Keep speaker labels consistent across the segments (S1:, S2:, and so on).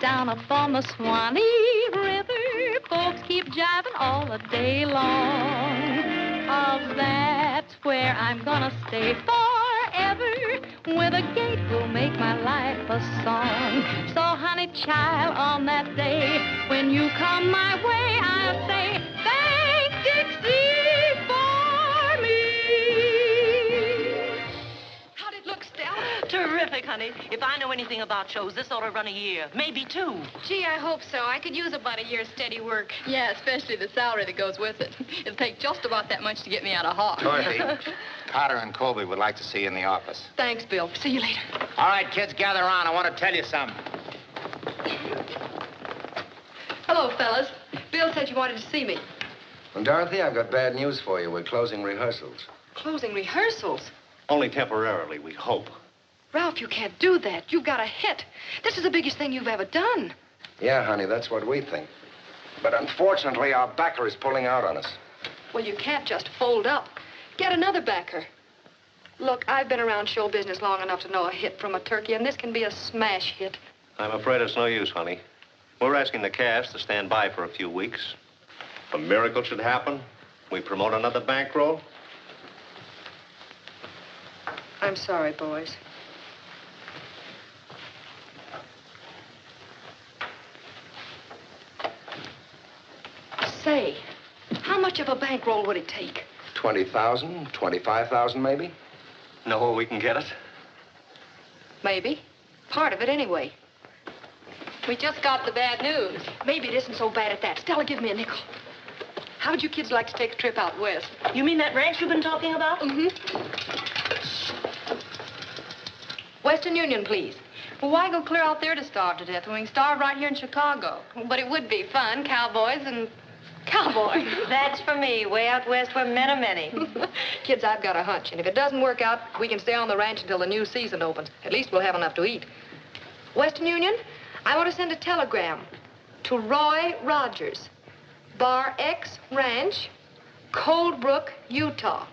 S1: Down up on the Swanee River, folks keep jiving all the day long. Oh, that's where I'm gonna stay forever, where the gate will make my life a song. So, honey child, on that day, when you come my way, I'll say, thank Dixie for me. How'd it look, Stella?
S2: Terrific, honey. If I know anything about shows, this ought to run a year, maybe 2.
S1: Gee, I hope so. I could use about a year's steady work.
S3: Yeah, especially the salary that goes with it. It'll take just about that much to get me out of Hawk.
S4: Dorothy, Carter and Colby would like to see you in the office.
S1: Thanks, Bill. See you later.
S4: All right, kids, gather around. I want to tell you something.
S3: Hello, fellas. Bill said you wanted to see me.
S5: Well, Dorothy, I've got bad news for you. We're closing rehearsals.
S3: Closing rehearsals?
S6: Only temporarily, we hope.
S3: Ralph, you can't do that. You've got a hit. This is the biggest thing you've ever done.
S5: Yeah, honey, that's what we think. But unfortunately, our backer is pulling out on us.
S3: Well, you can't just fold up. Get another backer. Look, I've been around show business long enough to know a hit from a turkey, and this can be a smash hit.
S6: I'm afraid it's no use, honey. We're asking the cast to stand by for a few weeks. If a miracle should happen, we promote another bankroll.
S3: I'm sorry, boys. Say, how much of a bankroll would it take?
S5: 20,000, 25,000 maybe?
S6: Know where we can get it?
S3: Maybe. Part of it, anyway. We just got the bad news. Maybe it isn't so bad at that. Stella, give me a nickel. How'd you kids like to take a trip out west?
S2: You mean that ranch you've been talking about?
S3: Mm-hmm. Western Union, please. Well, why go clear out there to starve to death when we can starve right here in Chicago? But it would be fun, cowboys and cowboys.
S2: That's for me, way out west where men are many.
S3: Kids, I've got a hunch, and if it doesn't work out, we can stay on the ranch until the new season opens. At least we'll have enough to eat. Western Union, I want to send a telegram to Roy Rogers, Bar X Ranch, Cold Brook, Utah.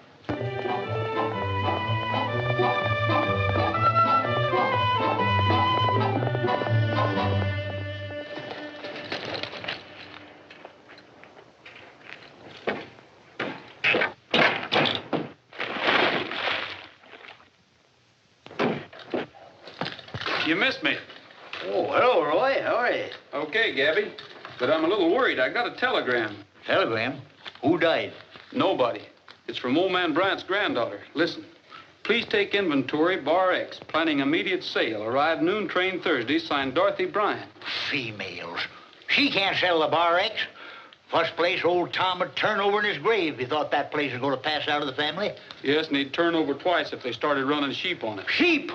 S7: You missed me.
S8: Oh, hello, Roy. How are you?
S7: Okay, Gabby. But I'm a little worried. I got a telegram.
S8: Telegram? Who died?
S7: Nobody. It's from old man Bryant's granddaughter. Listen. Please take inventory, Bar X. Planning immediate sale. Arrive noon train Thursday. Signed Dorothy Bryant.
S8: Females. She can't sell the Bar X. First place, old Tom would turn over in his grave if he thought that place was going to pass out of the family.
S7: Yes, and he'd turn over twice if they started running sheep on it.
S8: Sheep?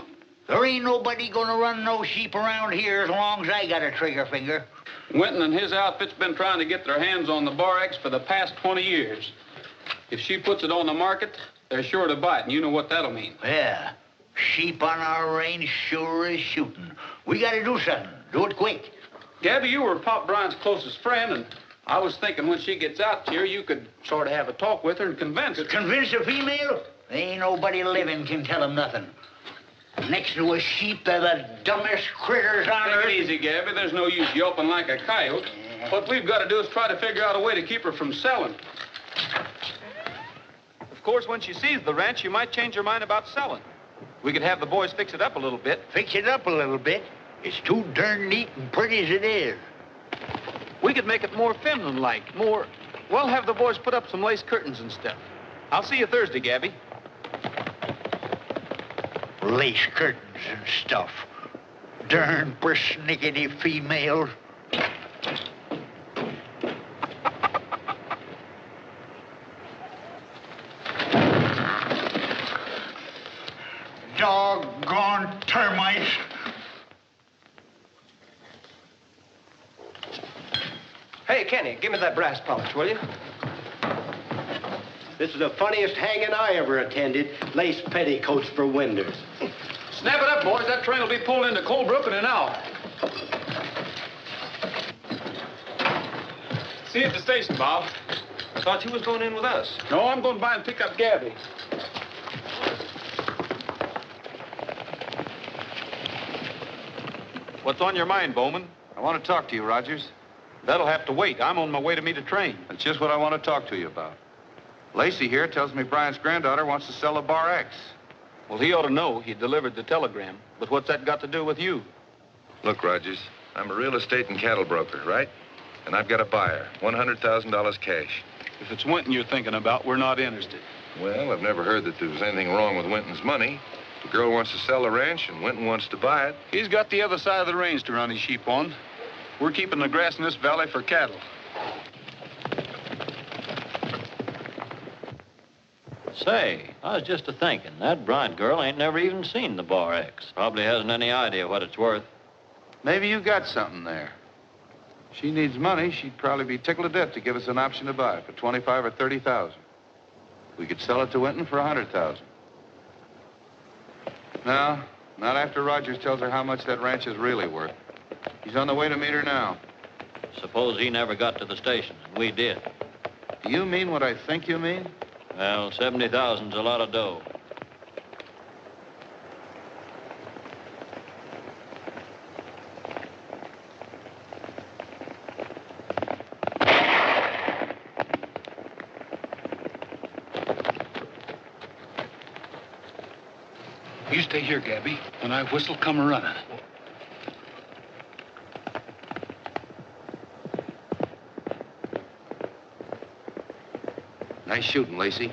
S8: There ain't nobody going to run no sheep around here as long as I got a trigger finger.
S7: Winton and his outfit's been trying to get their hands on the Bar X for the past 20 years. If she puts it on the market, they're sure to buy it, and you know what that'll mean.
S8: Yeah. Sheep on our range sure is shooting. We got to do something. Do it quick.
S7: Gabby, you were Pop Bryant's closest friend, and I was thinking when she gets out here, you could sort of have a talk with her and convince her.
S8: Convince a female? Ain't nobody living can tell him nothing. Next to a sheep, they're the dumbest critters on earth.
S7: Take it easy, Gabby. There's no use yelping like a coyote. What we've got to do is try to figure out a way to keep her from selling.
S9: Of course, when she sees the ranch, she might change her mind about selling. We could have the boys fix it up a little bit.
S8: Fix it up a little bit? It's too darn neat and pretty as it is.
S9: We could make it more feminine-like, more... Well, have the boys put up some lace curtains and stuff. I'll see you Thursday, Gabby.
S8: Lace curtains and stuff. Darn persnickety females. Doggone termites.
S10: Hey, Kenny, give me that brass polish, will you? This is the funniest hanging I ever attended. Lace petticoats for windows.
S7: Snap it up, boys. That train will be pulled into Cold Brook in an hour. See you at the station, Bob.
S9: I thought you was going in with us.
S7: No, I'm going by and pick up Gabby.
S9: What's on your mind, Bowman? I want to talk to you, Rogers.
S7: That'll have to wait. I'm on my way to meet a train.
S9: That's just what I want to talk to you about. Lacey here tells me Bryant's granddaughter wants to sell a Bar X.
S7: Well, he ought to know. He delivered the telegram. But what's that got to do with you?
S11: Look, Rogers, I'm a real estate and cattle broker, right? And I've got a buyer, $100,000 cash.
S7: If it's Winton you're thinking about, we're not interested.
S11: Well, I've never heard that there was anything wrong with Winton's money. The girl wants to sell the ranch, and Winton wants to buy it.
S7: He's got the other side of the range to run his sheep on. We're keeping the grass in this valley for cattle.
S12: Say, I was just a-thinking, that Bryant girl ain't never even seen the Bar X. Probably hasn't any idea what it's worth.
S9: Maybe you got something there. She needs money. She'd probably be tickled to death to give us an option to buy it for $25,000 or $30,000. We could sell it to Winton for $100,000. No, not after Rogers tells her how much that ranch is really worth. He's on the way to meet her now.
S12: Suppose he never got to the station, and we did.
S9: Do you mean what I think you mean?
S12: Well, 70,000's a lot of dough.
S7: You stay here, Gabby. When I whistle, come running.
S9: Nice shooting, Lacey.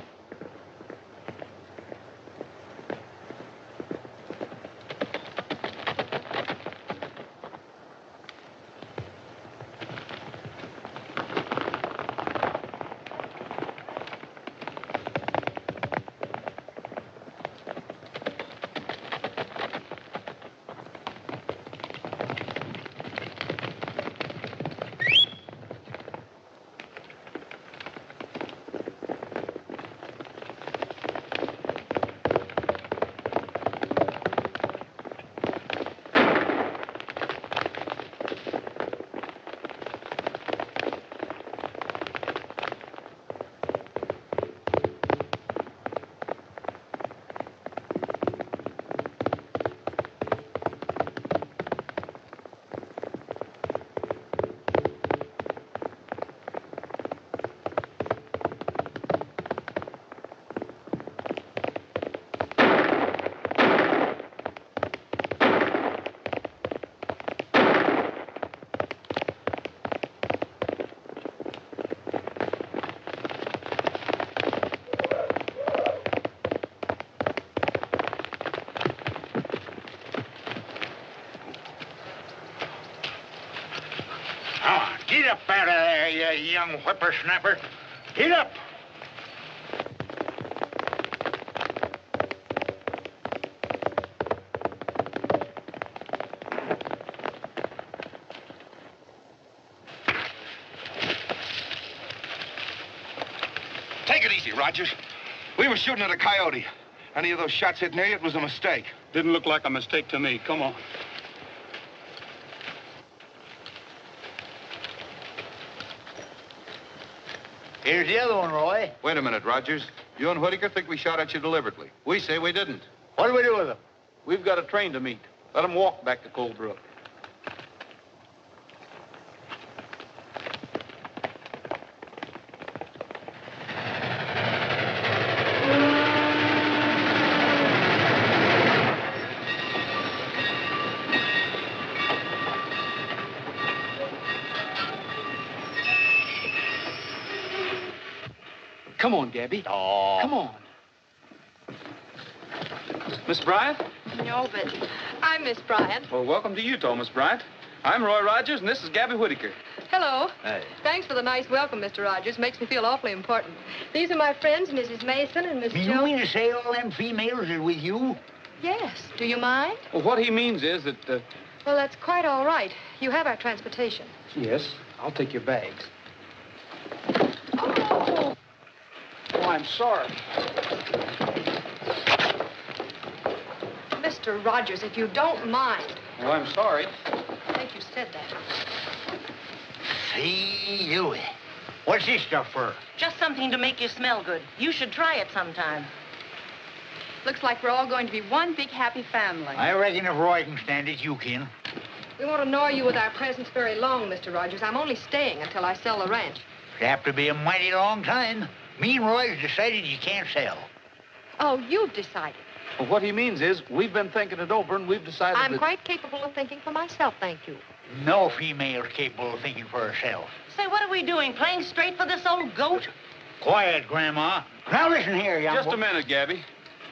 S8: Get up out of there, you young whippersnapper. Get up.
S5: Take it easy, Rogers. We were shooting at a coyote. Any of those shots hit near you, it was a mistake.
S7: Didn't look like a mistake to me. Come on.
S8: Here's the other one, Roy.
S9: Wait a minute, Rogers. You and Whitaker think we shot at you deliberately. We say we didn't.
S8: What do we do with them?
S7: We've got a train to meet. Let them walk back to Cold Brook. Come on, Gabby.
S8: Oh.
S7: Come on. Miss Bryant?
S3: No, but I'm Miss Bryant.
S7: Well, welcome to Utah, Miss Bryant. I'm Roy Rogers, and this is Gabby Whitaker.
S3: Hello.
S12: Hey.
S3: Thanks for the nice welcome, Mr. Rogers. Makes me feel awfully important. These are my friends, Mrs. Mason and Miss
S8: You
S3: Jo.
S8: mean to say all them females are with you?
S3: Yes. Do you mind?
S7: Well, what he means is that,
S3: Well, that's quite all right. You have our transportation.
S7: Yes, I'll take your bags.
S3: Oh!
S7: Oh, I'm sorry.
S3: Mr. Rogers, if you don't mind.
S7: Well, I'm sorry.
S3: I think you said that.
S8: See you. What's this stuff for?
S2: Just something to make you smell good. You should try it sometime.
S13: Looks like we're all going to be one big happy family.
S8: I reckon if Roy can stand it, you can.
S3: We won't annoy you with our presence very long, Mr. Rogers. I'm only staying until I sell the ranch.
S8: It'll have to be a mighty long time. Me and Roy's decided you can't sell.
S3: Oh, you've decided.
S7: Well, what he means is we've been thinking it over and we've decided
S3: I'm quite capable of thinking for myself, thank you.
S8: No female's capable of thinking for herself.
S2: Say, what are we doing? Playing straight for this old goat?
S8: Quiet, Grandma. Now listen here, young
S7: Just
S8: boy.
S7: a minute, Gabby.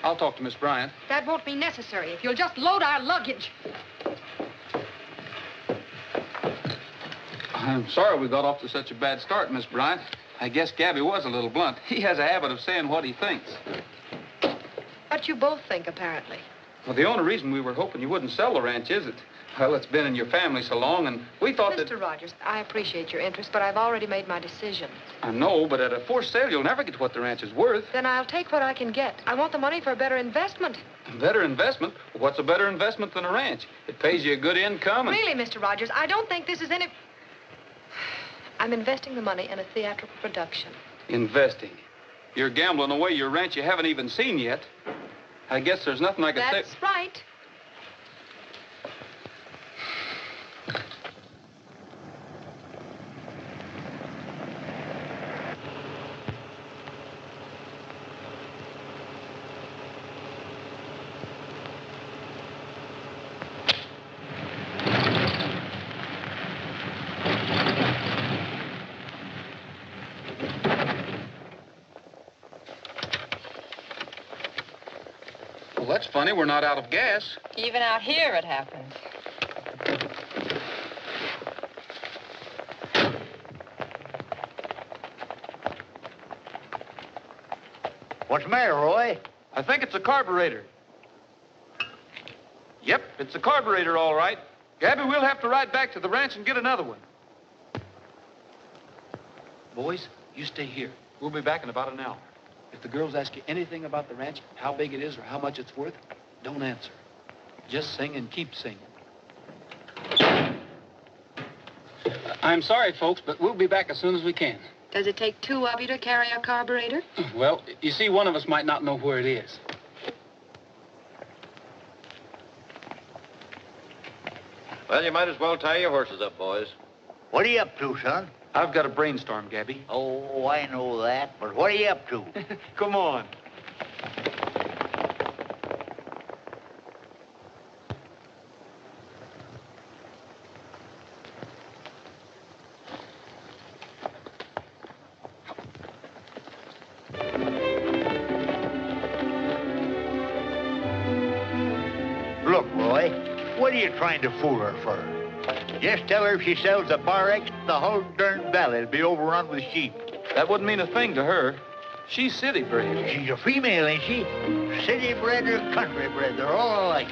S7: I'll talk to Miss Bryant.
S3: That won't be necessary if you'll just load our luggage.
S7: I'm sorry we got off to such a bad start, Miss Bryant. I guess Gabby was a little blunt. He has a habit of saying what he thinks.
S3: What you both think, apparently.
S7: Well, the only reason we were hoping you wouldn't sell the ranch is well, it's been in your family so long, and we thought that...
S3: Mr. Rogers, I appreciate your interest, but I've already made my decision.
S7: I know, but at a forced sale, you'll never get what the ranch is worth.
S3: Then I'll take what I can get. I want the money for a better investment.
S7: A better investment? What's a better investment than a ranch? It pays you a good income and...
S3: Really, Mr. Rogers, I don't think this is any... I'm investing the money in a theatrical production.
S7: Investing? You're gambling away your ranch you haven't even seen yet. I guess there's nothing I can say...
S3: That's right.
S7: Well, that's funny. We're not out of gas.
S13: Even out here it happens.
S8: What's the matter, Roy?
S7: I think it's a carburetor. Yep, it's a carburetor, all right. Gabby, we'll have to ride back to the ranch and get another one. Boys, you stay here. We'll be back in about an hour. If the girls ask you anything about the ranch, how big it is or how much it's worth, don't answer. Just sing and keep singing. I'm sorry, folks, but we'll be back as soon as we can.
S3: Does it take two of you to carry a carburetor?
S7: Well, you see, one of us might not know where it is.
S6: Well, you might as well tie your horses up, boys.
S8: What are you up to, son?
S7: I've got a brainstorm, Gabby.
S8: Oh, I know that, but what are you up to?
S7: Come on.
S8: Look, Roy, what are you trying to fool her for? Just tell her if she sells the Bar X, the whole darn valley will be overrun with sheep.
S7: That wouldn't mean a thing to her. She's city bred.
S8: She's a female, ain't she? City bred or country bred, they're all alike.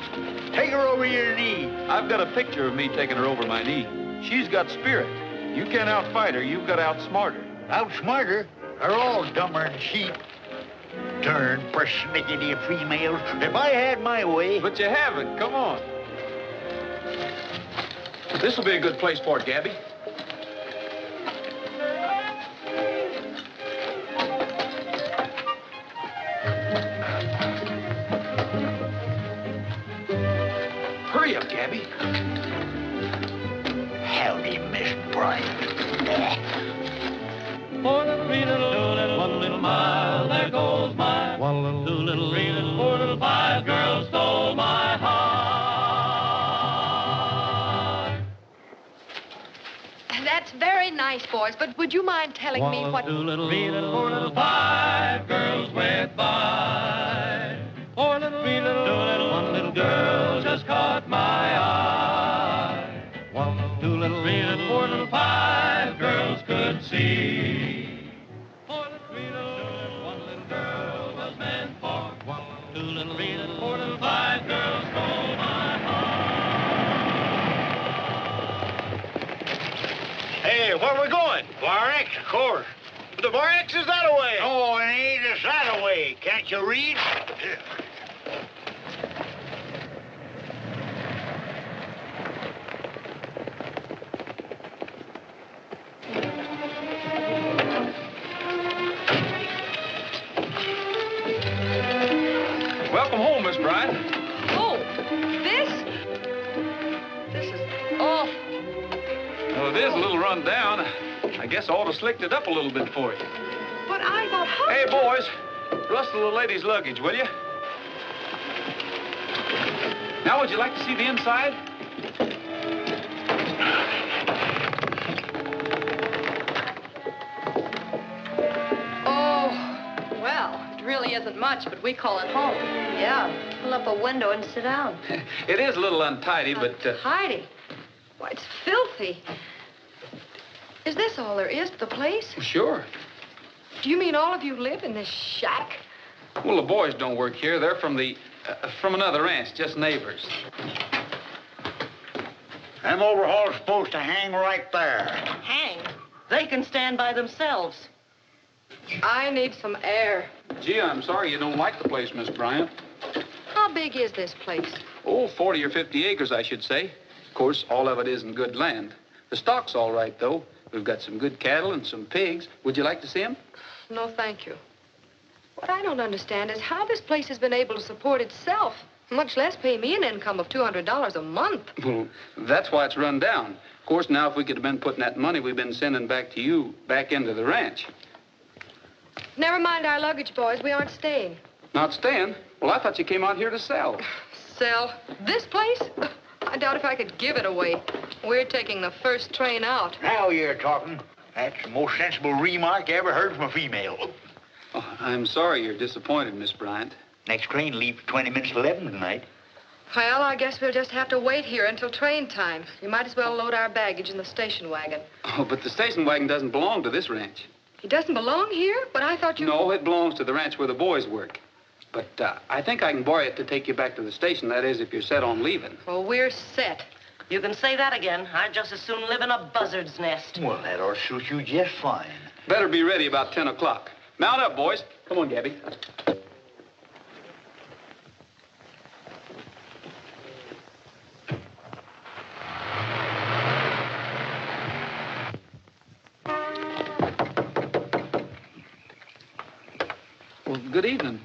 S8: Take her over your knee.
S7: I've got a picture of me taking her over my knee. She's got spirit. You can't outfight her. You've got to outsmart her.
S8: Outsmart her? They're all dumber than sheep. Darn persnickety females. If I had my way...
S7: But you haven't. Come on. This will be a good place for it, Gabby. Hurry up, Gabby.
S8: Howdy, Miss Bryant.
S12: For the 3 little, 2 little, 1 little mile, there goes my 1 little, 2 little, 3 little, 4 little, 5 girls stole my heart.
S3: That's very nice, boys, but would you mind telling me what...
S12: 1 little, 2 little, 3 little, 4 little, 5 girls went by. 4 little, 3 little, 2 little, 1 little girl just caught my eye. 1 little, 2 little, 3 little, 4 little, 5 girls could see. 4 little, 3 little, 2 little, 1 little girl was meant for. 1 little, 2 little, 3 little, 4 little, 5 girls stole my heart.
S8: Hey, where are we going? Bar X, of course. The Bar X is that away. Oh, it ain't it's that away. Can't you read?
S7: Welcome home, Miss Bryant.
S3: Oh, this? This is... Oh,
S7: run down. I guess I ought to slicked it up a little bit for you.
S3: But I thought...
S7: Hey, boys, rustle the lady's luggage, will you? Now, would you like to see the inside?
S3: Oh, well, it really isn't much, but we call it home.
S13: Yeah, pull up a window and sit down.
S7: It is a little untidy, but...
S3: Untidy? Why, it's filthy. Is this all there is to the place?
S7: Sure.
S3: Do you mean all of you live in this shack?
S7: Well, the boys don't work here. They're from another ranch, just neighbors.
S8: Them overhauls supposed to hang right there.
S2: Hang. They can stand by themselves.
S3: I need some air.
S7: Gee, I'm sorry you don't like the place, Miss Bryant.
S3: How big is this place?
S7: Oh, 40 or 50 acres, I should say. Of course, all of it isn't good land. The stock's all right, though. We've got some good cattle and some pigs. Would you like to see them?
S3: No, thank you. What I don't understand is how this place has been able to support itself, much less pay me an income of $200 a month.
S7: Well, that's why it's run down. Of course, now, if we could have been putting that money we've been sending back to you back into the ranch.
S3: Never mind our luggage, boys. We aren't staying.
S7: Not staying? Well, I thought you came out here to sell.
S3: Sell? This place? I doubt if I could give it away. We're taking the first train out.
S8: Now you're talking. That's the most sensible remark I ever heard from a female.
S7: Oh, I'm sorry you're disappointed, Miss Bryant.
S8: Next train leaves 20 minutes to 11 tonight.
S3: Well, I guess we'll just have to wait here until train time. You might as well load our baggage in the station wagon.
S7: Oh, but the station wagon doesn't belong to this ranch.
S3: It doesn't belong here? But I thought you...
S7: No, it belongs to the ranch where the boys work. But I think I can borrow it to take you back to the station. That is, if you're set on leaving.
S3: Well, we're set.
S2: You can say that again. I'd just as soon live in a buzzard's nest.
S8: Well, that ought to suit you just fine.
S7: Better be ready about 10 o'clock. Mount up, boys. Come on, Gabby. Well, good evening.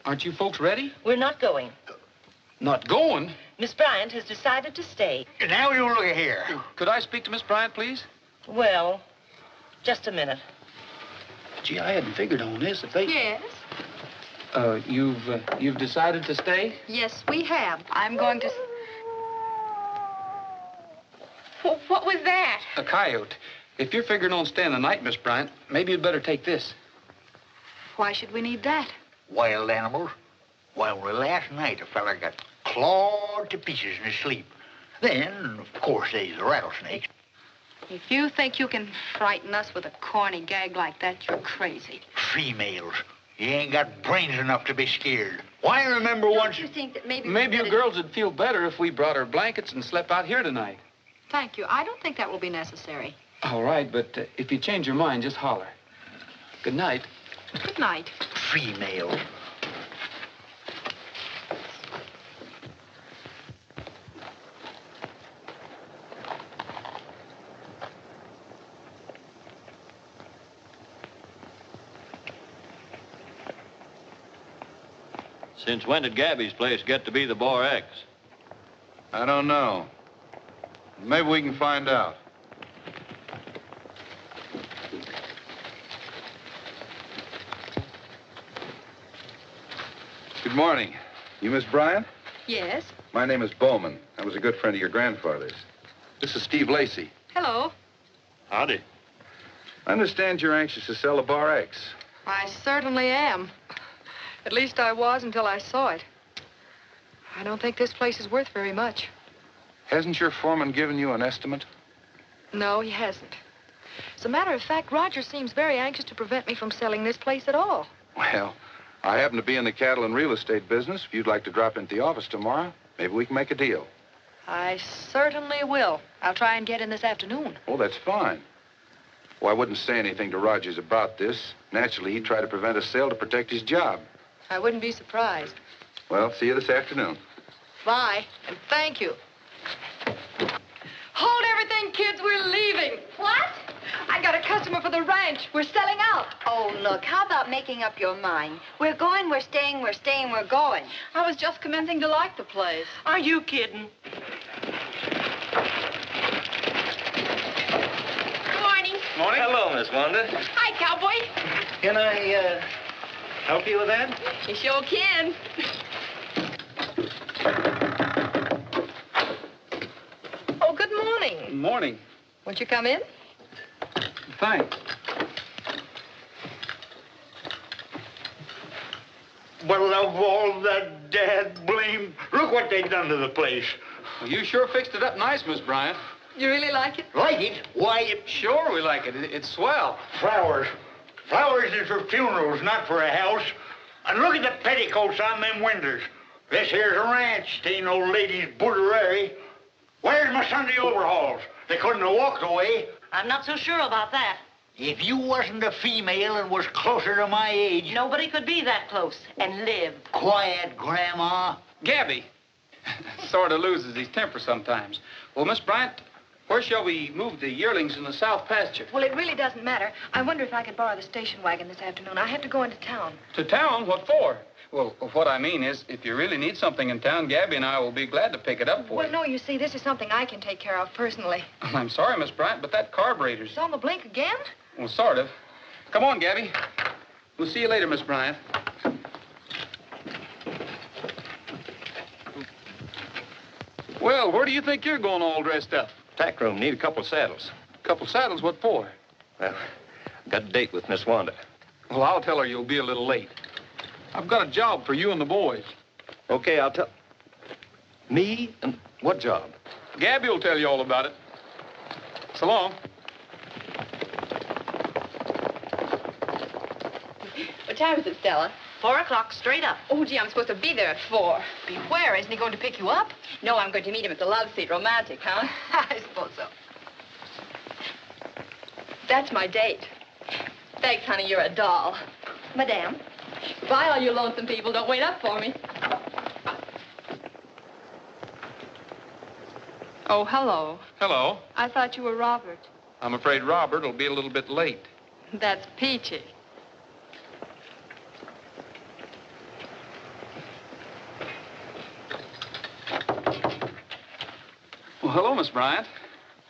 S7: Aren't you folks ready?
S2: We're not going.
S7: Not going?
S2: Miss Bryant has decided to stay.
S8: Now you look here.
S7: Could I speak to Miss Bryant, please?
S2: Well, just a minute.
S7: Gee, I hadn't figured on this. If they...
S3: Yes?
S7: You've decided to stay?
S3: Yes, we have. I'm going to...
S13: What was that?
S7: A coyote. If you're figuring on staying the night, Miss Bryant, maybe you'd better take this.
S3: Why should we need that?
S8: Wild animals. Well, last night a fella got clawed to pieces in his sleep. Then, of course, there's the rattlesnakes.
S3: If you think you can frighten us with a corny gag like that, you're crazy.
S8: Females. You ain't got brains enough to be scared. Why, I remember once...
S13: Don't you think that maybe...
S7: Maybe you girls would feel better if we brought our blankets and slept out here tonight.
S3: Thank you. I don't think that will be necessary.
S7: All right, but if you change your mind, just holler. Good night.
S3: Good night.
S8: Female.
S14: Since when did Gabby's place get to be the Bar X?
S9: I don't know. Maybe we can find out. Good morning. You Miss Bryant?
S3: Yes?
S9: My name is Bowman. I was a good friend of your grandfather's. This is Steve Lacey.
S3: Hello.
S14: Howdy.
S9: I understand you're anxious to sell the Bar X.
S3: I certainly am. At least I was until I saw it. I don't think this place is worth very much.
S9: Hasn't your foreman given you an estimate?
S3: No, he hasn't. As a matter of fact, Roger seems very anxious to prevent me from selling this place at all.
S9: Well, I happen to be in the cattle and real estate business. If you'd like to drop into the office tomorrow, maybe we can make a deal.
S3: I certainly will. I'll try and get in this afternoon.
S9: Oh, that's fine. Well, I wouldn't say anything to Rogers about this. Naturally, he'd try to prevent a sale to protect his job.
S3: I wouldn't be surprised.
S9: Well, see you this afternoon.
S3: Bye, and thank you. Hold everything, kids. We're leaving.
S13: What?
S3: I got a customer for the ranch. We're selling out.
S13: Oh, look, how about making up your mind? We're going, we're staying, we're staying, we're going.
S3: I was just commencing to like the place.
S2: Are you kidding?
S6: morning. Hello, Miss Wanda.
S15: Hi, cowboy.
S6: Can I, help you with that?
S15: You sure can. Oh, good morning.
S7: Morning.
S3: Won't you come in?
S7: Thanks.
S8: Well, of all the dad blame, look what they done to the place.
S7: Well, you sure fixed it up nice, Miss Bryant.
S3: You really like it?
S8: Like it? Why,
S7: Sure we like it. It's swell.
S8: flowers. Flowers is for funerals, not for a house. And look at the petticoats on them windows. This here's a ranch, ain't no lady's boudoir. Where's my Sunday overalls? They couldn't have walked away.
S2: I'm not so sure about that.
S8: If you wasn't a female and was closer to my age...
S2: Nobody could be that close and live.
S8: Quiet, Grandma.
S7: Gabby sort of loses his temper sometimes. Well, Miss Bryant, where shall we move the yearlings in the south pasture?
S3: Well, it really doesn't matter. I wonder if I could borrow the station wagon this afternoon. I have to go into town.
S7: To town? What for? Well, what I mean is, if you really need something in town, Gabby and I will be glad to pick it up for
S3: Well,
S7: you.
S3: no, you see, this is something I can take care of personally.
S7: I'm sorry, Miss Bryant, but that carburetor's...
S3: It's on the blink again?
S7: Well, sort of. Come on, Gabby. We'll see you later, Miss Bryant. Well, where do you think you're going all dressed up?
S6: Tack room. Need a couple of saddles.
S7: Couple saddles? What for?
S6: Well, got a date with Miss Wanda.
S7: Well, I'll tell her you'll be a little late. I've got a job for you and the boys.
S6: Okay, I'll tell... Me? And what job?
S7: Gabby will tell you all about it. So long.
S3: What time is it, Stella?
S2: 4 o'clock straight up.
S3: Oh, gee, I'm supposed to be there at 4. Be where? Isn't he going to pick you up? No, I'm going to meet him at the love seat. Romantic, huh? I suppose so. That's my date. Thanks, honey, you're a doll. Madame. Bye, all you lonesome people. Don't wait up for me. Oh, hello.
S7: Hello.
S3: I thought you were Robert.
S7: I'm afraid Robert will be a little bit late.
S3: That's peachy.
S7: Well, hello, Miss Bryant.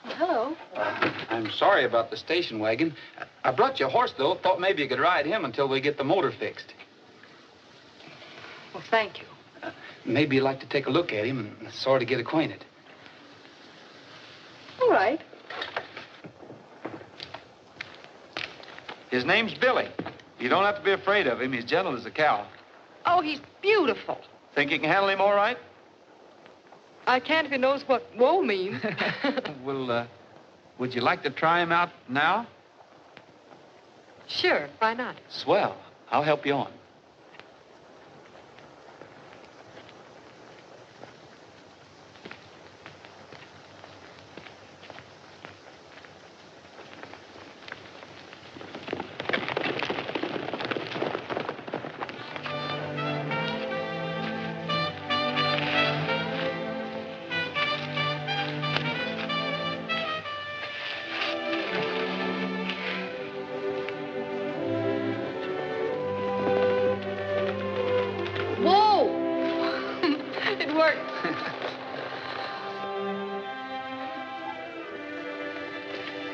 S3: Oh, hello.
S7: I'm sorry about the station wagon. I brought you a horse, though. Thought maybe you could ride him until we get the motor fixed.
S3: Well, thank you.
S7: Maybe you'd like to take a look at him and sort of get acquainted.
S3: All right.
S9: His name's Billy. You don't have to be afraid of him. He's gentle as a cow.
S3: Oh, he's beautiful.
S9: Think you can handle him all right?
S3: I can't if he knows what whoa means.
S9: Well, would you like to try him out now?
S3: Sure, why not?
S7: Swell. I'll help you on.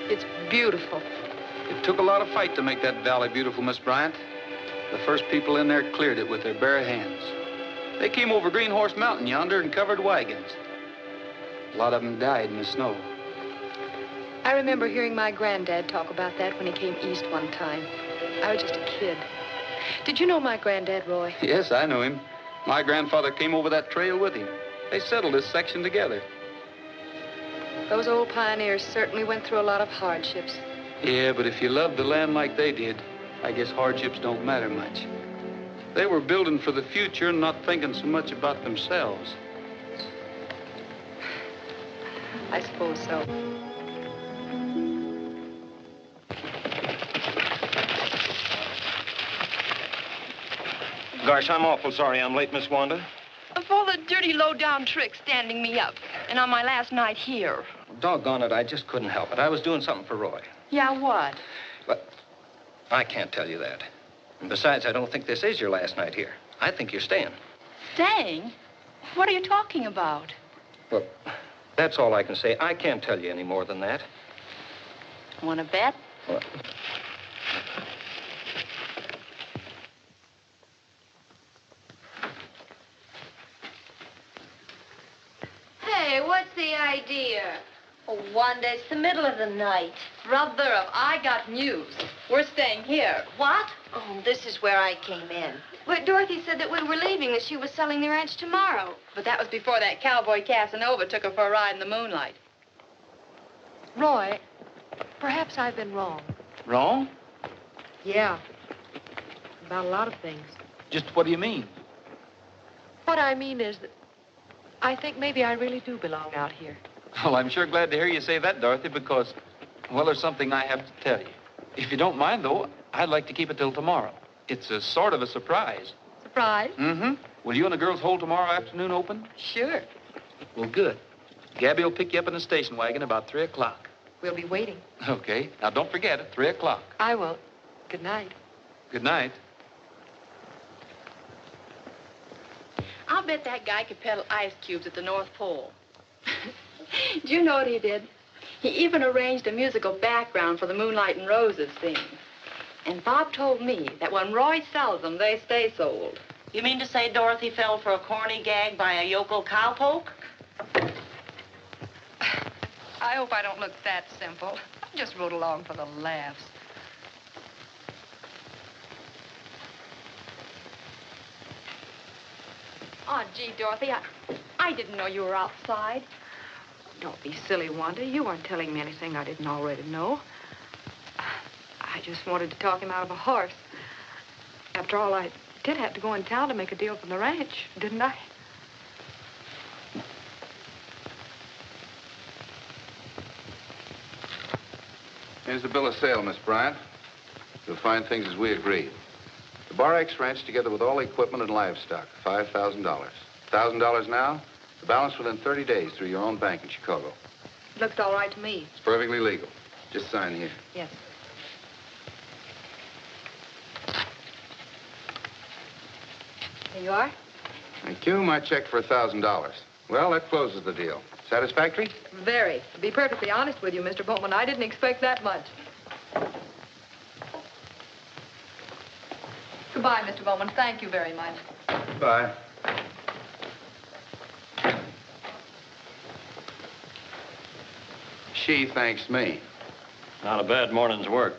S3: It's beautiful.
S7: It took a lot of fight to make that valley beautiful, Miss Bryant. The first people in there cleared it with their bare hands. They came over Green Horse Mountain yonder and covered wagons. A lot of them died in the snow.
S3: I remember hearing my granddad talk about that when he came east one time. I was just a kid. Did you know my granddad, Roy?
S7: Yes, I know him. My grandfather came over that trail with him. They settled this section together.
S3: Those old pioneers certainly went through a lot of hardships.
S7: Yeah, but if you love the land like they did, I guess hardships don't matter much. They were building for the future and not thinking so much about themselves.
S3: I suppose so.
S6: Gosh, I'm awful sorry I'm late, Miss Wanda.
S15: Of all the dirty, low-down tricks standing me up, and on my last night here.
S6: Doggone it, I just couldn't help it. I was doing something for Roy.
S15: Yeah, what?
S6: But I can't tell you that. And besides, I don't think this is your last night here. I think you're staying.
S15: Staying? What are you talking about?
S6: Well, that's all I can say. I can't tell you any more than that.
S15: Want to bet?
S13: Hey, what's the idea?
S15: Oh, Wanda, it's the middle of the night.
S3: Brother of I got news. We're staying here.
S15: What?
S13: Oh, this is where I came in. But Dorothy said that we were leaving, that she was selling the ranch tomorrow.
S3: But that was before that cowboy Casanova took her for a ride in the moonlight. Roy, perhaps I've been wrong.
S7: Wrong?
S3: Yeah. About a lot of things.
S7: Just what do you mean?
S3: What I mean is that I think maybe I really do belong out here.
S7: Well, I'm sure glad to hear you say that, Dorothy, because, well, there's something I have to tell you. If you don't mind, though, I'd like to keep it till tomorrow. It's a sort of a surprise.
S3: Surprise?
S7: Mm-hmm. Will you and the girls hold tomorrow afternoon open?
S3: Sure.
S7: Well, good. Gabby will pick you up in the station wagon about 3 o'clock.
S3: We'll be waiting.
S7: Okay. Now, don't forget it, 3 o'clock.
S3: I won't. Good night.
S7: Good night.
S3: I'll bet that guy could peddle ice cubes at the North Pole. Do you know what he did? He even arranged a musical background for the Moonlight and Roses scene. And Bob told me that when Roy sells them, they stay sold.
S2: You mean to say Dorothy fell for a corny gag by a yokel cowpoke?
S3: I hope I don't look that simple. I just rode along for the laughs. Oh, gee, Dorothy, I didn't know you were outside. Don't be silly, Wanda. You weren't telling me anything I didn't already know. I just wanted to talk him out of a horse. After all, I did have to go in town to make a deal from the ranch, didn't I?
S9: Here's the bill of sale, Miss Bryant. You'll find things as we agreed. The Bar X Ranch, together with all equipment and livestock, $5,000. $1,000 now, the balance within 30 days through your own bank in Chicago.
S3: Looks all right to me.
S9: It's perfectly legal. Just sign here.
S3: Yes. There you are.
S9: Thank you. My check for $1,000. Well, that closes the deal. Satisfactory?
S3: Very. To be perfectly honest with you, Mr. Boatman, I didn't expect that much. Goodbye, Mr. Bowman. Thank you very much.
S9: Bye. She thanks me.
S14: Not a bad morning's work.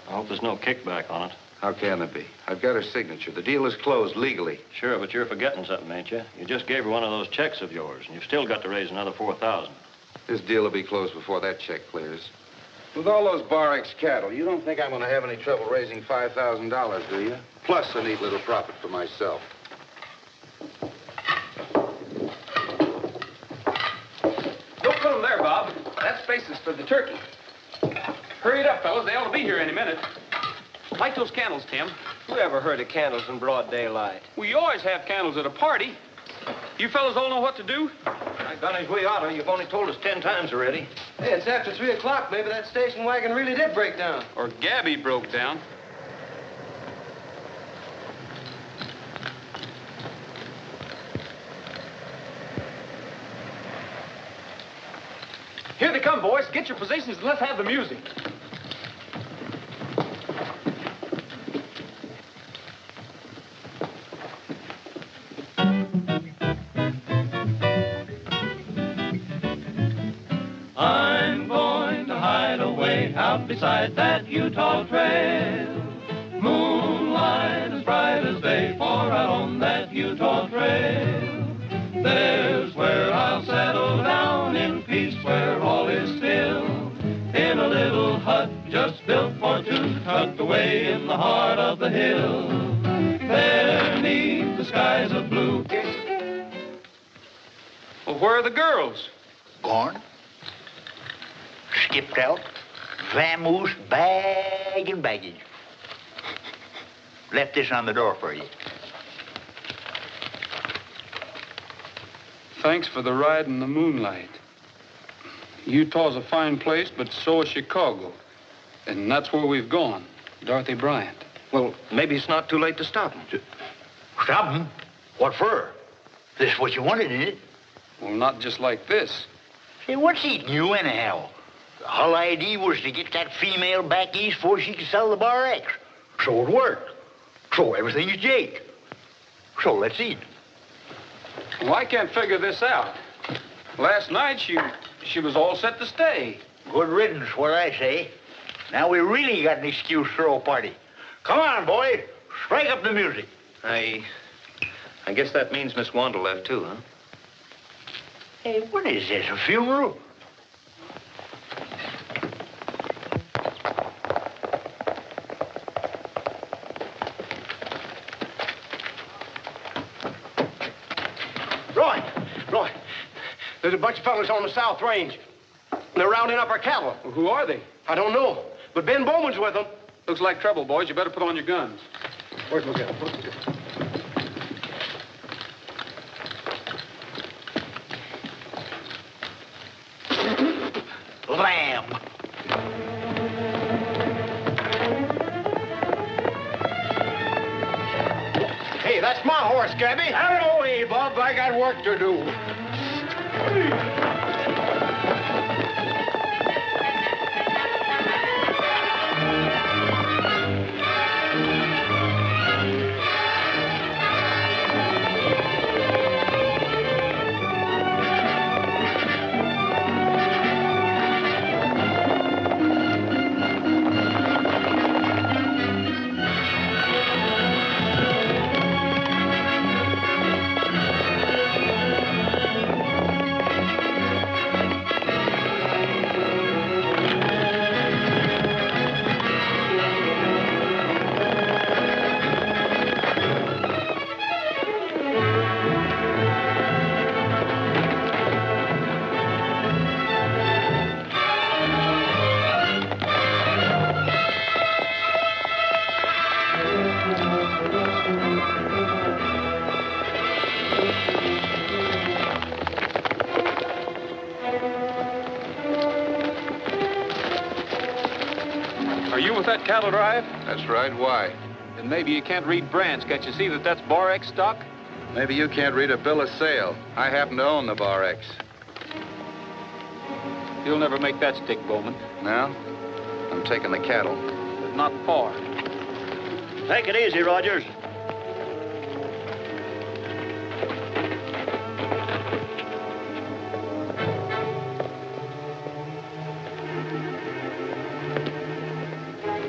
S14: I hope there's no kickback on it.
S9: How can there be? I've got her signature. The deal is closed legally.
S14: Sure, but you're forgetting something, ain't you? You just gave her one of those checks of yours, and you've still got to raise another $4,000.
S9: This deal will be closed before that check clears. With all those Bar X cattle, you don't think I'm going to have any trouble raising $5,000, do you? Plus a neat little profit for myself.
S7: Don't put them there, Bob. That space is for the turkey. Hurry it up, fellas. They ought to be here any minute. Light those candles, Tim.
S10: Who ever heard of candles in broad daylight?
S7: We always have candles at a party. You fellas all know what to do?
S10: My goodness, we ought to. You've only told us 10 times already. Hey, it's after 3 o'clock. Maybe that station wagon really did break down.
S7: Or Gabby broke down. Here they come, boys. Get your positions and let's have the music.
S12: I'm going to hide away out beside that Utah trail. Moonlight as bright as day, for out on that Utah trail. There's where I'll settle down in peace, where all is still. In a little hut just built for two, tucked away in the heart of the hill. There 'neath the skies of blue.
S7: Well, where are the girls?
S8: Gone. Skipped out. Vamoose, bag and baggage. Left this on the door for you.
S7: Thanks for the ride in the moonlight. Utah's a fine place, but so is Chicago. And that's where we've gone. Dorothy Bryant.
S10: Well, maybe it's not too late to stop him.
S8: Stop him? What for? This is what you wanted, isn't it?
S7: Well, not just like this.
S8: Hey, what's eating you anyhow? The whole idea was to get that female back east before she could sell the Bar X. So it worked. So everything's Jake. So let's eat.
S7: Well, I can't figure this out. Last night, she was all set to stay.
S8: Good riddance, what I say. Now we really got an excuse to throw a party. Come on, boy. Strike up the music.
S6: I guess that means Miss Wanda left, too, huh?
S8: Hey, what is this, a funeral?
S10: Roy, there's a bunch of fellas on the South Range. They're rounding up our cattle.
S7: Well, who are they?
S10: I don't know, but Ben Bowman's with them.
S7: Looks like trouble, boys. You better put on your guns.
S10: Where's McGill?
S8: Lamb.
S10: Hey, that's my horse, Gabby.
S8: Out of the way, Bob. I got work to do.
S7: Are you with that cattle drive?
S9: That's right. Why?
S7: Then maybe you can't read brands. Can't you see that that's Bar X stock?
S9: Maybe you can't read a bill of sale. I happen to own the Bar X.
S7: You'll never make that stick, Bowman.
S9: Now, I'm taking the cattle.
S7: But not far.
S14: Take it easy, Rogers.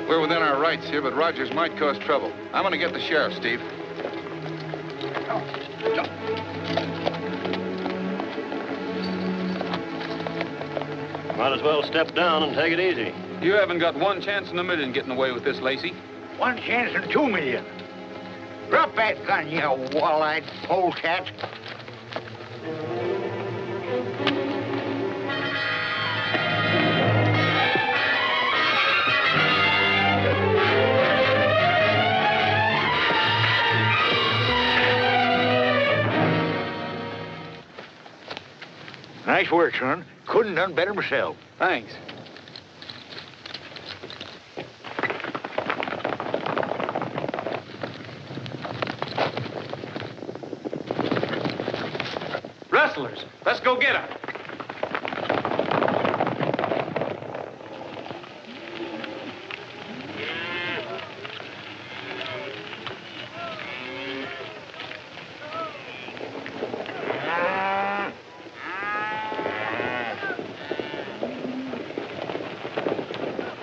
S9: We're within our rights here, but Rogers might cause trouble. I'm going to get the sheriff, Steve.
S14: Might as well step down and take it easy.
S7: You haven't got one chance in a million getting away with this, Lacey.
S8: 1 chance in 2 million. Drop that gun, you wall-eyed polecat. Nice work, son. Couldn't done better myself.
S7: Thanks. Rustlers, let's go get them.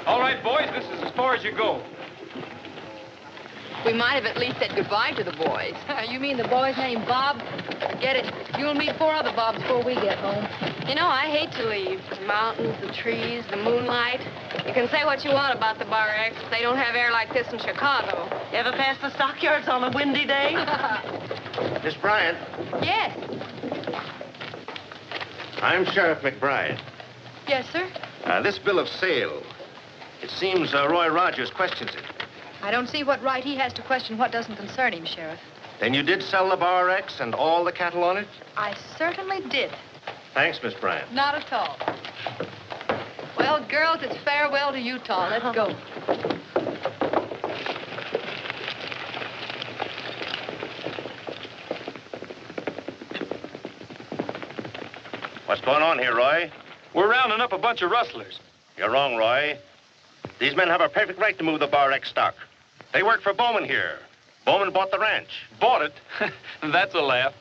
S7: All right, boys, this is as far as you go.
S3: We might have at least said goodbye to the boys.
S15: You mean the boy's named Bob?
S3: Forget it. You'll meet 4 other Bobs before we get home.
S15: You know, I hate to leave. The mountains, the trees, the moonlight. You can say what you want about the Bar X. They don't have air like this in Chicago.
S2: Ever pass the stockyards on a windy day?
S6: Miss Bryant,
S15: Yes.
S6: I'm Sheriff McBride.
S15: Yes, sir?
S6: This bill of sale, it seems Roy Rogers questions it.
S3: I don't see what right he has to question what doesn't concern him, Sheriff.
S6: Then you did sell the Bar X and all the cattle on it?
S3: I certainly did.
S6: Thanks, Miss Bryant.
S3: Not at all. Well, girls, it's farewell to Utah. Let's go.
S6: What's going on here, Roy?
S7: We're rounding up a bunch of rustlers.
S6: You're wrong, Roy. These men have a perfect right to move the Bar X stock. They work for Bowman here. Bowman bought the ranch.
S7: Bought it? That's a laugh.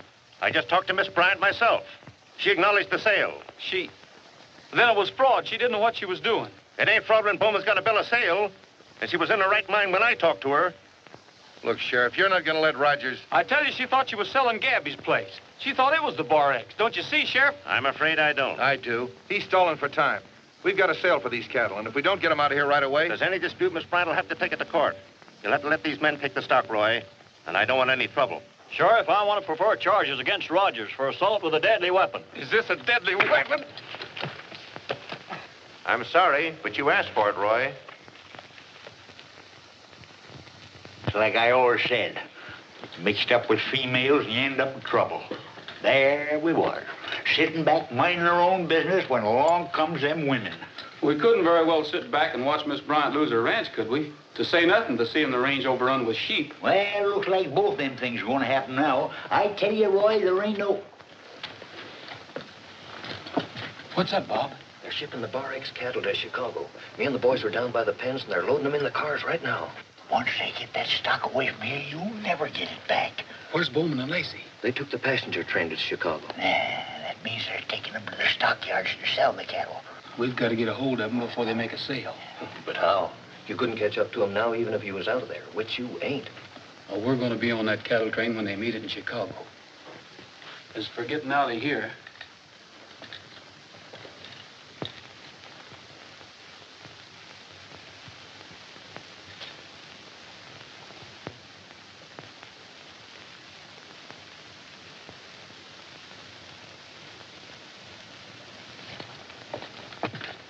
S6: I just talked to Miss Bryant myself. She acknowledged the sale.
S7: Then it was fraud. She didn't know what she was doing.
S6: It ain't fraud when Bowman's got a bill of sale. And she was in her right mind when I talked to her.
S11: Look, Sheriff, you're not going to let Rogers...
S7: I tell you, she thought she was selling Gabby's place. She thought it was the Bar X. Don't you see, Sheriff?
S6: I'm afraid I don't.
S11: I do. He's stalling for time. We've got a sale for these cattle, and if we don't get them out of here right away...
S6: If there's any dispute, Miss Bryant will have to take it to court. You'll have to let these men pick the stock, Roy. And I don't want any trouble.
S14: Sheriff, I want to prefer charges against Rogers for assault with a deadly weapon.
S7: Is this a deadly weapon?
S6: I'm sorry, but you asked for it, Roy.
S8: It's like I always said. Mixed up with females and you end up in trouble. There we were, sitting back minding our own business when along comes them women.
S7: We couldn't very well sit back and watch Miss Bryant lose her ranch, could we? To say nothing to seeing the range overrun with sheep.
S8: Well, looks like both them things are going to happen now. I tell you, Roy, there ain't no...
S10: What's up, Bob?
S16: They're shipping the Bar X cattle to Chicago. Me and the boys are down by the pens, and they're loading them in the cars right now.
S8: Once they get that stock away from here, you'll never get it back.
S10: Where's Bowman and Lacey?
S16: They took the passenger train to Chicago.
S8: That means they're taking them to the stockyards to sell the cattle.
S10: We've got to get a hold of them before they make a sale.
S16: But how? You couldn't catch up to them now even if you was out of there, which you ain't.
S10: Oh, we're going to be on that cattle train when they meet it in Chicago. As for getting out of here...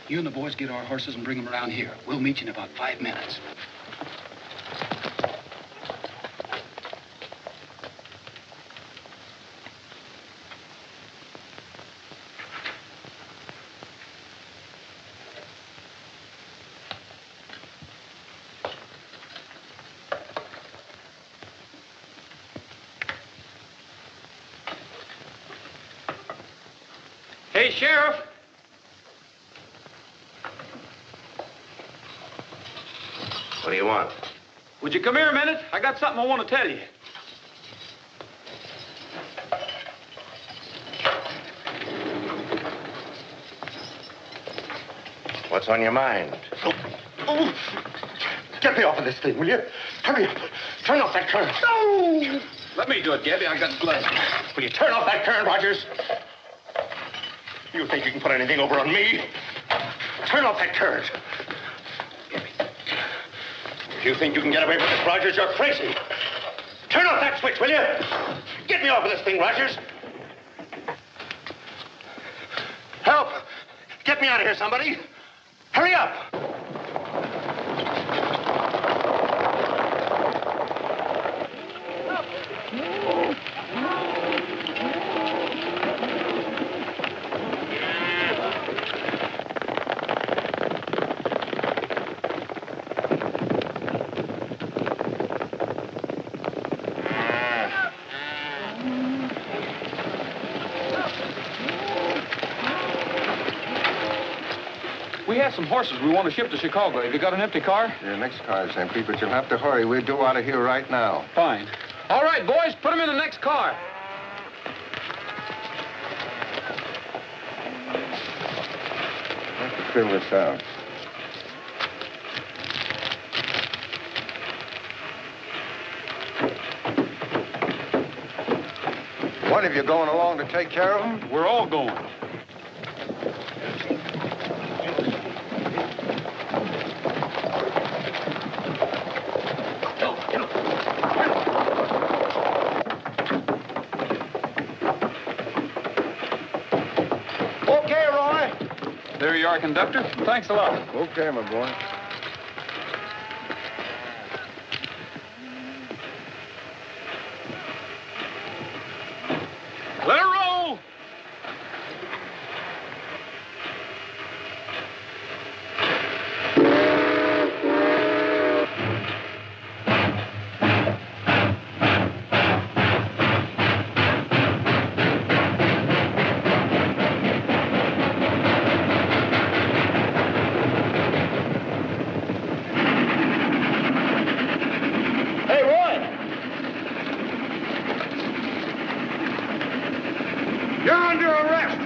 S10: You and the boys get our horses and bring them around here. We'll meet you in about 5 minutes.
S7: Hey, Sheriff.
S6: What do you want?
S7: Would you come here a minute? I got something I want to tell you.
S6: What's on your mind?
S8: Oh, get me off of this thing, will you? Hurry up. Turn off that current. No!
S7: Let me do it, Gabby. I got gloves.
S8: Will you turn off that current, Rogers? You think you can put anything over on me? Turn off that current. If you think you can get away with this, Rogers, you're crazy. Turn off that switch, will you? Get me off of this thing, Rogers. Help! Get me out of here, somebody. Hurry up!
S7: We have some horses we want to ship to Chicago. Have you got an empty car?
S11: Your next car's empty, but you'll have to hurry. We're due out of here right now.
S7: Fine. All right, boys, put them in the next car.
S11: I have to fill this out. One of you going along to take care of them?
S7: We're all going.
S8: Okay, Roy.
S7: There you are, conductor. Thanks a lot.
S11: Okay, my boy.
S7: Let her roll.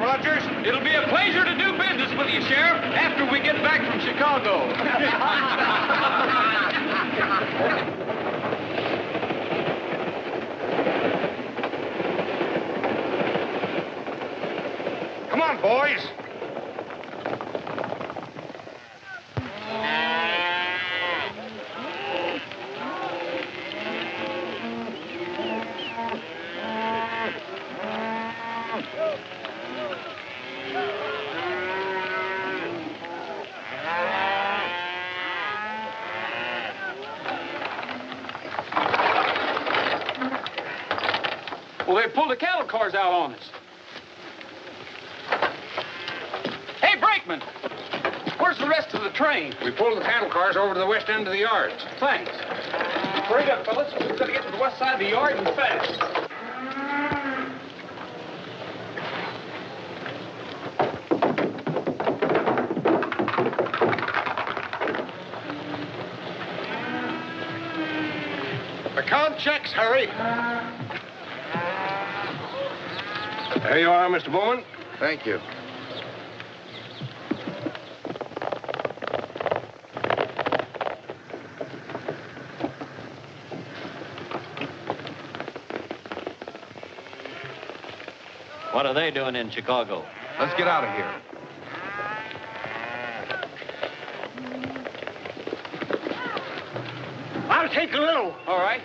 S5: Rogers.
S7: It'll be a pleasure to do business with you, Sheriff, after we get back from Chicago.
S5: Come on, boys.
S7: Well, they pulled the cattle cars out on us. Hey, brakeman! Where's the rest of the train?
S9: We pulled the cattle cars over to the west end of the yard.
S7: Thanks. Hurry up, fellas. We've got to get to the west side of the yard and fast.
S5: Account checks, Harry.
S10: There you are, Mr. Bowman.
S9: Thank you.
S14: What are they doing in Chicago?
S9: Let's get out of here.
S8: I'll take a little.
S7: All right.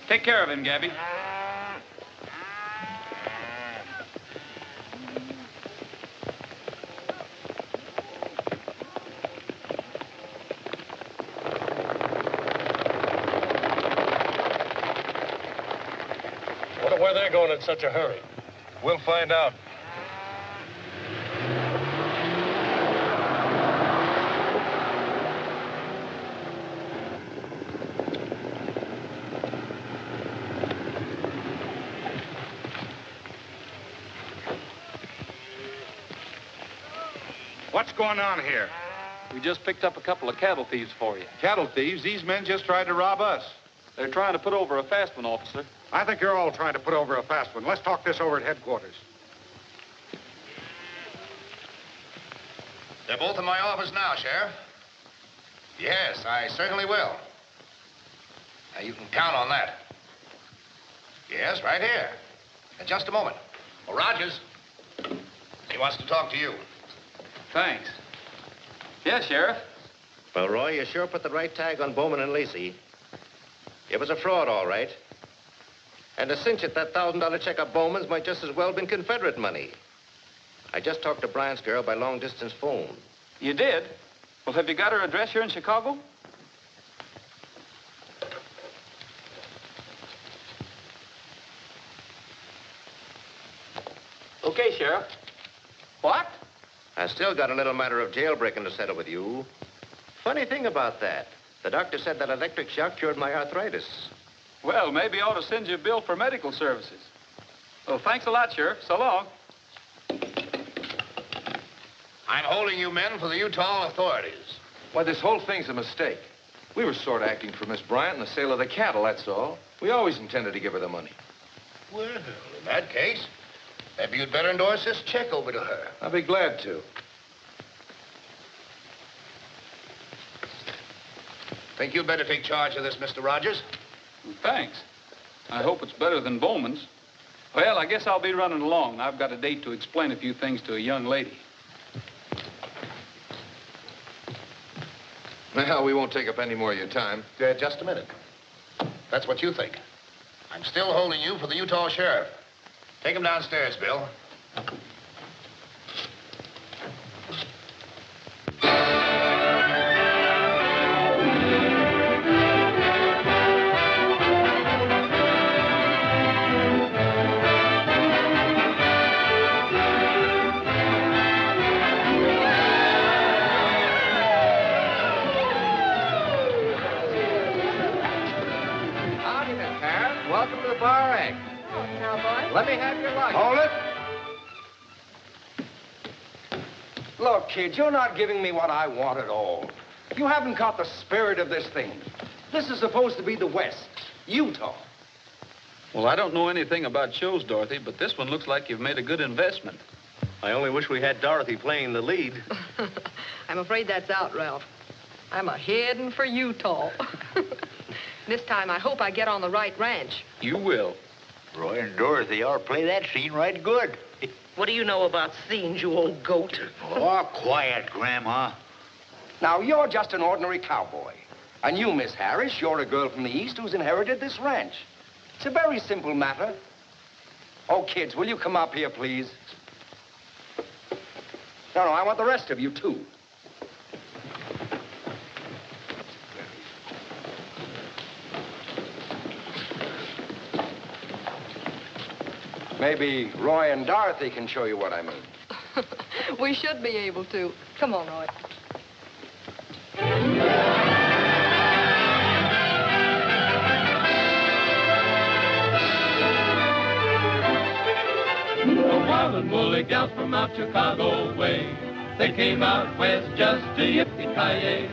S7: Take care of him, Gabby.
S10: Wonder where they're going in such a hurry.
S11: We'll find out.
S5: What's going on here?
S7: We just picked up a couple of cattle thieves for you.
S9: Cattle thieves? These men just tried to rob us.
S7: They're trying to put over a fast one, officer.
S5: I think you're all trying to put over a fast one. Let's talk this over at headquarters.
S4: They're both in my office now, Sheriff. Yes, I certainly will. Now, you can count on that. Yes, right here. In just a moment. Oh, Rogers. He wants to talk to you.
S7: Thanks. Yes, Sheriff.
S6: Well, Roy, you sure put the right tag on Bowman and Lacey. It was a fraud, all right. And to cinch it, that $1,000 check of Bowman's might just as well have been Confederate money. I just talked to Bryant's girl by long-distance phone.
S7: You did? Well, have you got her address here in Chicago? Okay, Sheriff. What?
S6: I still got a little matter of jailbreaking to settle with you. Funny thing about that, the doctor said that electric shock cured my arthritis.
S7: Well, maybe I ought to send you a bill for medical services. Well, thanks a lot, Sheriff. So long.
S4: I'm holding you men for the Utah authorities.
S11: Why, this whole thing's a mistake. We were sort of acting for Miss Bryant in the sale of the cattle, that's all. We always intended to give her the money.
S4: Well, in that case, maybe you'd better endorse this check over to her.
S11: I'll be glad to.
S4: Think you'd better take charge of this, Mr. Rogers?
S7: Thanks. I hope it's better than Bowman's. Well, I guess I'll be running along. I've got a date to explain a few things to a young lady.
S11: Well, we won't take up any more of your time.
S4: Just a minute. That's what you think. I'm still holding you for the Utah sheriff. Take him downstairs, Bill.
S6: Welcome to the Bar Act.
S13: Oh, cowboy.
S6: Let me have your luggage.
S10: Hold it. Look, kid, you're not giving me what I want at all. You haven't caught the spirit of this thing. This is supposed to be the West, Utah.
S7: Well, I don't know anything about shows, Dorothy, but this one looks like you've made a good investment.
S6: I only wish we had Dorothy playing the lead.
S3: I'm afraid that's out, Ralph. I'm a-heading for Utah. This time, I hope I get on the right ranch.
S7: You will.
S8: Roy and Dorothy ought to play that scene right good.
S2: What do you know about scenes, you old goat?
S8: Oh, quiet, Grandma.
S10: Now, you're just an ordinary cowboy. And you, Miss Harris, you're a girl from the East who's inherited this ranch. It's a very simple matter. Oh, kids, will you come up here, please? No, I want the rest of you, too. Maybe Roy and Dorothy can show you what I mean.
S3: We should be able to. Come on, Roy.
S12: The wild and woolly gals from out Chicago way, they came out west just to yippee-ki-yay.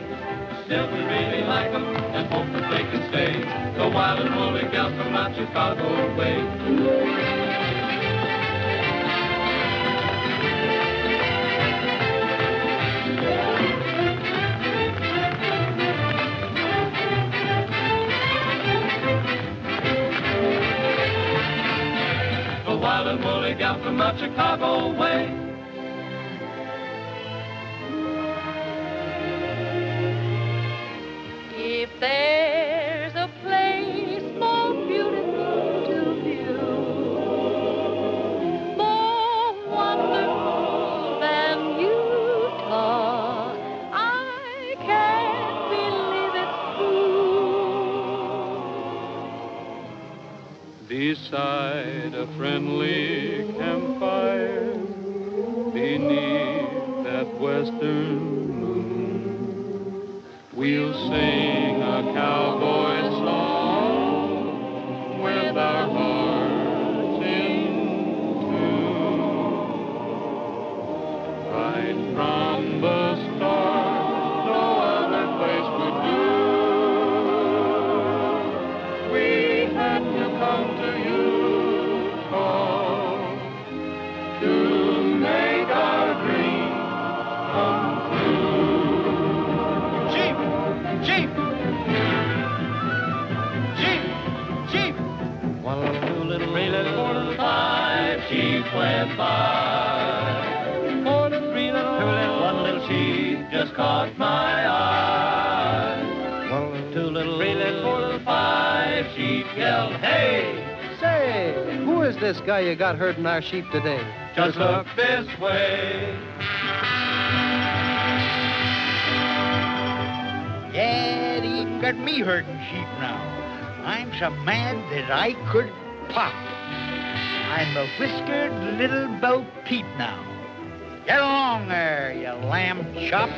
S12: Still, we really like them and hope that they can stay. The wild and woolly gals from out Chicago way. Wild and woolly gal from out Chicago way.
S1: If there's a place more beautiful to view, more wonderful than Utah, I can't believe it's true.
S12: Beside a friendly campfire, beneath that western moon, we'll sing a cowboy song with our hearts in tune. Right from the start, no other place would do. We had to come to Utah to make our dream come true.
S8: Chief!
S12: went by. Four little, three little, two little, one little sheep just caught my eye. One little, two little, three little, four little, five sheep yelled, hey!
S17: Say, who is this guy you got herding our sheep today?
S12: Just look this way.
S8: Dad even got me herding sheep now. I'm so mad that I could pop. I'm a whiskered little Bo Peep now. Get along there, you lamb chop.